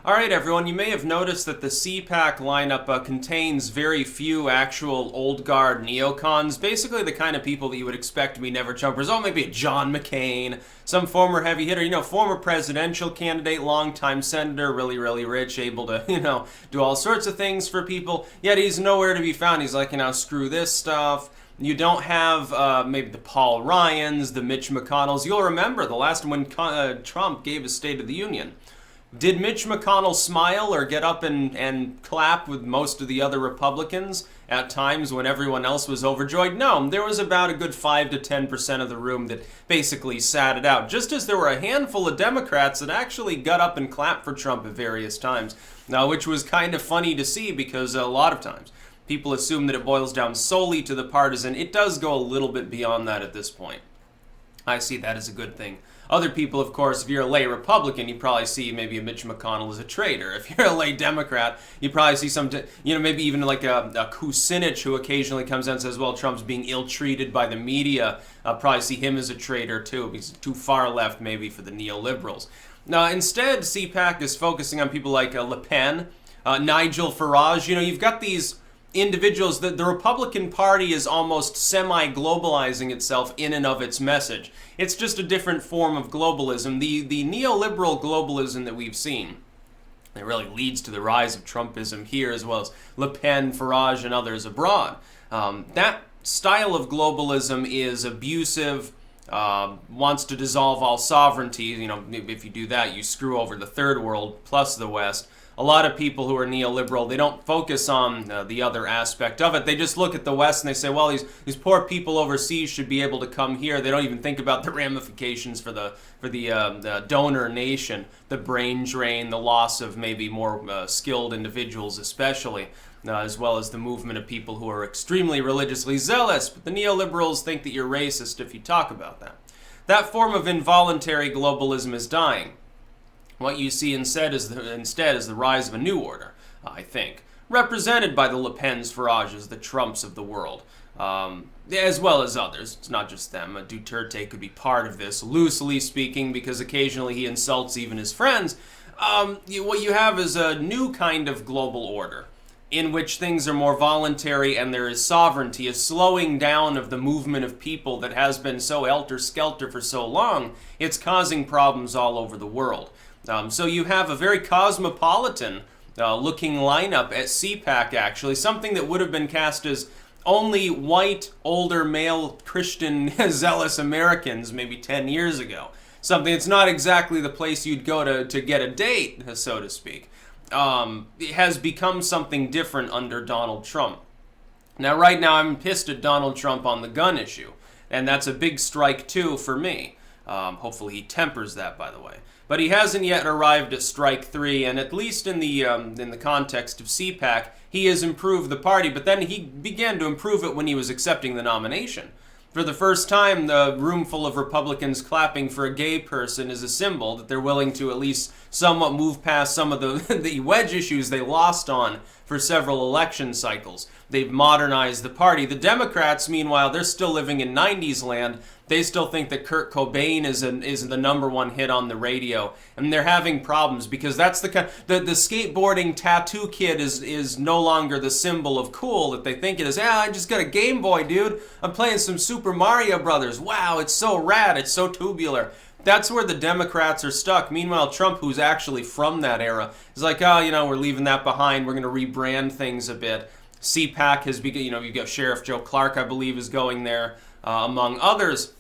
Alright everyone, you may have noticed that the CPAC lineup contains very few actual old guard neocons, basically the kind of people that you would expect to be never Trumpers. Oh, maybe a John McCain, some former heavy hitter, former presidential candidate, longtime senator, really rich, able to, do all sorts of things for people, yet he's nowhere to be found. He's like, screw this stuff. You don't have maybe the Paul Ryans, the Mitch McConnells. You'll remember the last when Trump gave his State of the Union. Did Mitch McConnell smile or get up and clap with most of the other Republicans at times when everyone else was overjoyed? No, there was about a good 5 to 10% of the room that basically sat it out, just as there were a handful of Democrats that actually got up and clapped for Trump at various times, which was kind of funny to see because a lot of times people assume that it boils down solely to the partisan. It does go a little bit beyond that at this point. I see that as a good thing. Other people, of course, if you're a lay Republican, you probably see maybe a Mitch McConnell as a traitor. If you're a lay Democrat, you probably see some, maybe even like a Kucinich who occasionally comes out and says, well, Trump's being ill-treated by the media. Probably see him as a traitor, too. He's too far left, maybe, for the neoliberals. Now, instead, CPAC is focusing on people like Le Pen, Nigel Farage. You've got these individuals that the Republican Party is almost semi-globalizing itself in and of its message. It's just a different form of globalism. The neoliberal globalism that we've seen, it really leads to the rise of Trumpism here as well as Le Pen, Farage, and others abroad. That style of globalism is abusive, wants to dissolve all sovereignty. If you do that, you screw over the third world plus the West. A lot of people who are neoliberal, they don't focus on the other aspect of it. They just look at the West and they say, well, these poor people overseas should be able to come here. They don't even think about the ramifications for the donor nation, the brain drain, the loss of maybe more skilled individuals especially, as well as the movement of people who are extremely religiously zealous. But the neoliberals think that you're racist if you talk about that. That form of involuntary globalism is dying. What you see instead is the rise of a new order, I think, represented by the Le Pens, Farages, the Trumps of the world, as well as others. It's not just them. Duterte could be part of this, loosely speaking, because occasionally he insults even his friends. What you have is a new kind of global order, in which things are more voluntary and there is sovereignty, a slowing down of the movement of people that has been so helter-skelter for so long, it's causing problems all over the world. So you have a very cosmopolitan looking lineup at CPAC, actually, something that would have been cast as only white, older, male, Christian, zealous Americans maybe 10 years ago. Something that's not exactly the place you'd go to get a date, so to speak. It has become something different under Donald Trump. Now, right now, I'm pissed at Donald Trump on the gun issue, and that's a big strike, too, for me. Hopefully he tempers that, by the way. But he hasn't yet arrived at strike 3, and at least in the context of CPAC, he has improved the party, but then he began to improve it when he was accepting the nomination. For the first time, the room full of Republicans clapping for a gay person is a symbol that they're willing to at least somewhat move past some of the wedge issues they lost on for several election cycles. They've modernized the party. The Democrats, meanwhile, they're still living in 90s land. They still think that Kurt Cobain is the #1 hit on the radio, and they're having problems because that's the skateboarding tattoo kid is no longer the symbol of cool that they think it is. I just got a Game Boy, dude. I'm playing some Super Mario Brothers. Wow, it's so rad. It's so tubular. That's where the Democrats are stuck. Meanwhile, Trump, who's actually from that era, is like, we're leaving that behind. We're going to rebrand things a bit. CPAC has begun. You've got Sheriff Joe Clark, I believe, is going there, among others.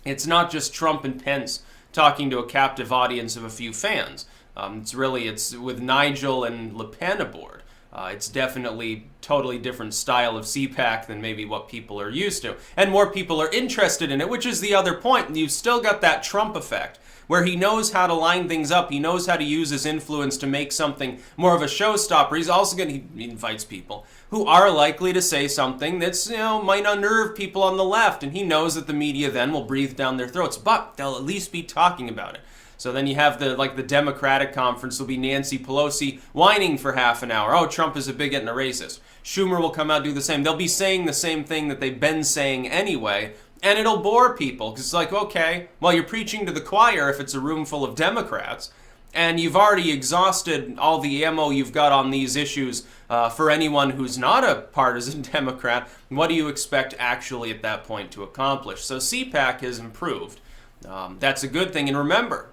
It's not just Trump and Pence talking to a captive audience of a few fans. It's with Nigel and Le Pen aboard. It's definitely totally different style of CPAC than maybe what people are used to. And more people are interested in it, which is the other point. You've still got that Trump effect, where he knows how to line things up. He knows how to use his influence to make something more of a showstopper. He's also he invites people who are likely to say something that's, might unnerve people on the left. And he knows that the media then will breathe down their throats, but they'll at least be talking about it. So then you have the Democratic conference will be Nancy Pelosi whining for half an hour. Oh, Trump is a bigot and a racist. Schumer will come out and do the same. They'll be saying the same thing that they've been saying anyway. And it'll bore people because it's like, okay, well, you're preaching to the choir if it's a room full of Democrats. And you've already exhausted all the ammo you've got on these issues for anyone who's not a partisan Democrat. What do you expect actually at that point to accomplish? So CPAC has improved. That's a good thing. And remember,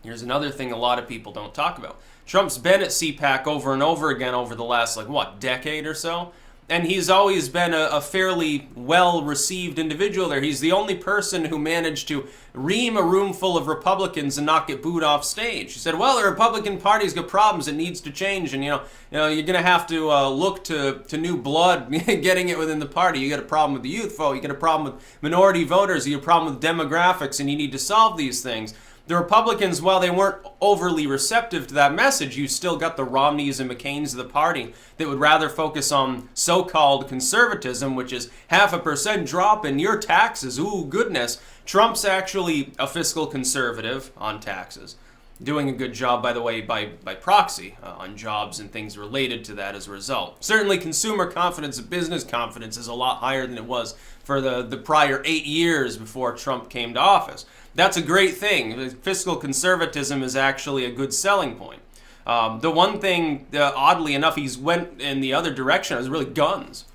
here's another thing a lot of people don't talk about. Trump's been at CPAC over and over again over the last, decade or so? And he's always been a fairly well-received individual there. He's the only person who managed to ream a room full of Republicans and not get booed off stage. He said, well, the Republican Party's got problems. It needs to change. And, you're going to have to look to new blood getting it within the party. You got a problem with the youth vote. You got a problem with minority voters. You got a problem with demographics, and you need to solve these things. The Republicans, while they weren't overly receptive to that message, you still got the Romneys and McCains of the party that would rather focus on so-called conservatism, which is 0.5% drop in your taxes. Ooh, goodness. Trump's actually a fiscal conservative on taxes. Doing a good job, by the way, by proxy on jobs and things related to that as a result. Certainly consumer confidence and business confidence is a lot higher than it was for the prior 8 years before Trump came to office. That's a great thing. Fiscal conservatism is actually a good selling point. The one thing, oddly enough, he's went in the other direction is really guns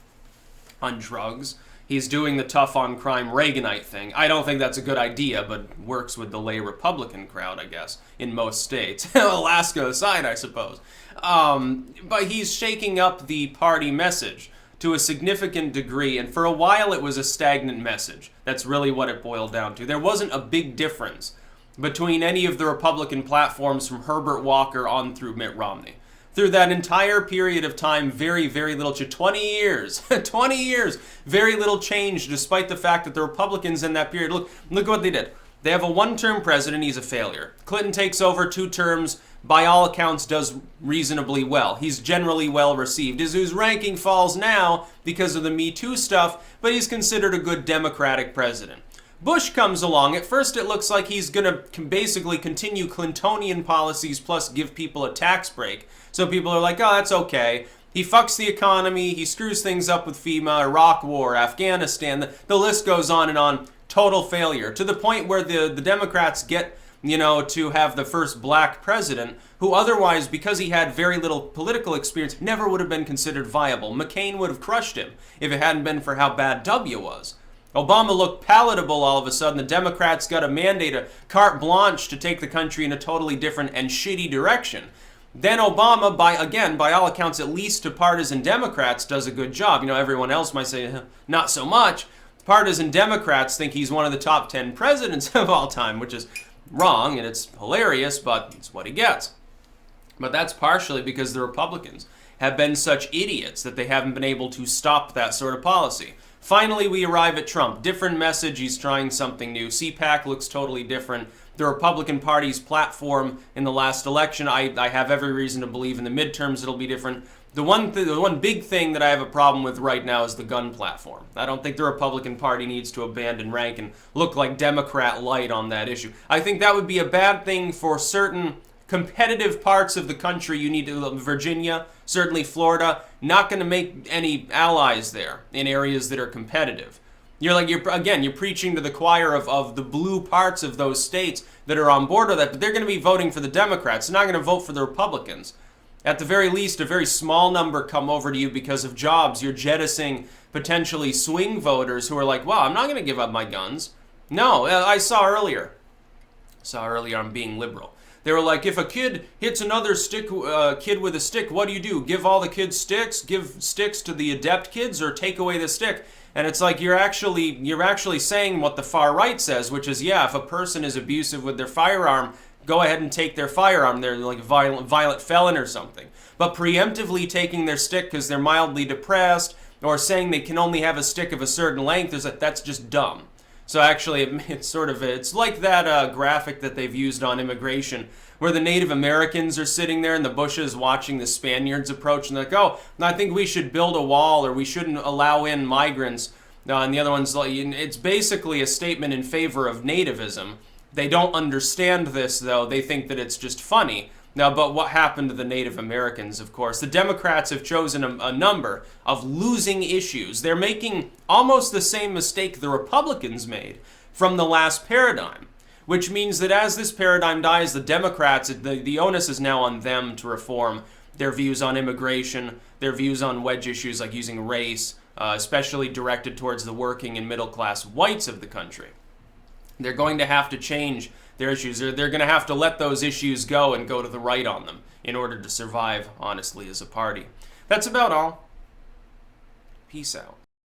on drugs. He's doing the tough on crime Reaganite thing. I don't think that's a good idea, but works with the lay Republican crowd, I guess, in most states. Alaska aside, I suppose. But he's shaking up the party message to a significant degree, and for a while it was a stagnant message. That's really what it boiled down to. There wasn't a big difference between any of the Republican platforms from Herbert Walker on through Mitt Romney. Through that entire period of time, very, very little change. 20 years. 20 years. Very little change, despite the fact that the Republicans in that period, look what they did. They have a one-term president. He's a failure. Clinton takes over 2 terms. By all accounts, does reasonably well. He's generally well received. His ranking falls now because of the Me Too stuff, but he's considered a good Democratic president. Bush comes along. At first, it looks like he's going to basically continue Clintonian policies plus give people a tax break. So people are like, oh, that's okay. He fucks the economy. He screws things up with FEMA, Iraq War, Afghanistan. The list goes on and on. Total failure. To the point where the Democrats get, to have the first black president who otherwise, because he had very little political experience, never would have been considered viable. McCain would have crushed him if it hadn't been for how bad W was. Obama looked palatable all of a sudden. The Democrats got a mandate, a carte blanche to take the country in a totally different and shitty direction. Then Obama, by all accounts, at least to partisan Democrats, does a good job. Everyone else might say, not so much. Partisan Democrats think he's one of the top 10 presidents of all time, which is wrong, and it's hilarious, but it's what he gets. But that's partially because the Republicans have been such idiots that they haven't been able to stop that sort of policy. Finally, we arrive at Trump. Different message. He's trying something new. CPAC looks totally different. The Republican Party's platform in the last election, I have every reason to believe in the midterms it'll be different. The one big thing that I have a problem with right now is the gun platform. I don't think the Republican Party needs to abandon rank and look like Democrat light on that issue. I think that would be a bad thing for certain competitive parts of the country. You need to, Virginia, certainly Florida, not going to make any allies there in areas that are competitive. You're preaching to the choir of the blue parts of those states that are on board with that, but they're going to be voting for the Democrats. They're not going to vote for the Republicans. At the very least, a very small number come over to you because of jobs. You're jettisoning potentially swing voters who are like, well, I'm not going to give up my guns. No, I saw earlier I'm being liberal. They were like, if a kid hits another kid with a stick, what do? Give all the kids sticks? Give sticks to the adept kids, or take away the stick? And it's like you're actually saying what the far right says, which is, yeah, if a person is abusive with their firearm, go ahead and take their firearm. They're like a violent felon or something. But preemptively taking their stick because they're mildly depressed, or saying they can only have a stick of a certain length, that's just dumb. So actually, it's like that graphic that they've used on immigration, where the Native Americans are sitting there in the bushes watching the Spaniards approach, and they're like, oh, I think we should build a wall, or we shouldn't allow in migrants. And the other one's like, it's basically a statement in favor of nativism. They don't understand this, though. They think that it's just funny. Now, but what happened to the Native Americans, of course? The Democrats have chosen a number of losing issues. They're making almost the same mistake the Republicans made from the last paradigm, which means that as this paradigm dies, the Democrats, the onus is now on them to reform their views on immigration, their views on wedge issues like using race, especially directed towards the working and middle class whites of the country. They're going to have to change their issues. They're going to have to let those issues go and go to the right on them in order to survive honestly as a party. That's about all. Peace out.